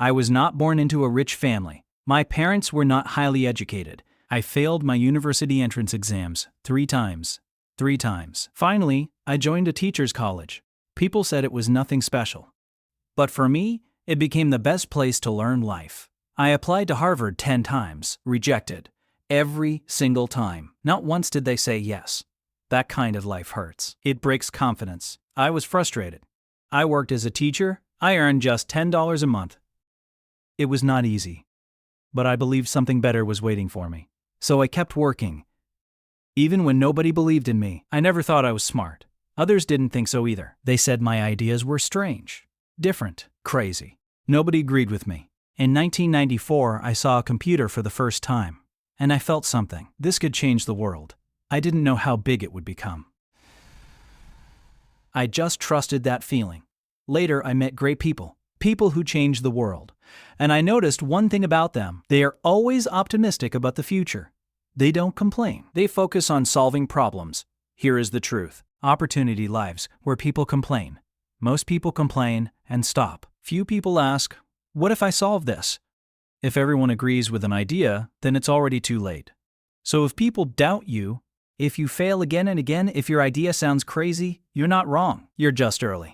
I was not born into a rich family. My parents were not highly educated. I failed my university entrance exams 3 times. 3 times. Finally, I joined a teacher's college. People said it was nothing special. But for me, it became the best place to learn life. I applied to Harvard 10 times, rejected. Every single time. Not once did they say yes. That kind of life hurts. It breaks confidence. I was frustrated. I worked as a teacher. I earned just $10 a month. It was not easy. But I believed something better was waiting for me. So I kept working. Even when nobody believed in me, I never thought I was smart. Others didn't think so either. They said my ideas were strange, different, crazy. Nobody agreed with me. In 1994, I saw a computer for the first time. And I felt something. This could change the world. I didn't know how big it would become. I just trusted that feeling. Later, I met great people. People who changed the world. And I noticed one thing about them. They are always optimistic about the future. They don't complain. They focus on solving problems. Here is the truth. Opportunity lives where people complain. Most people complain and stop. Few people ask, what if I solve this? If everyone agrees with an idea, then it's already too late. So if people doubt you, if you fail again and again, if your idea sounds crazy, you're not wrong. You're just early.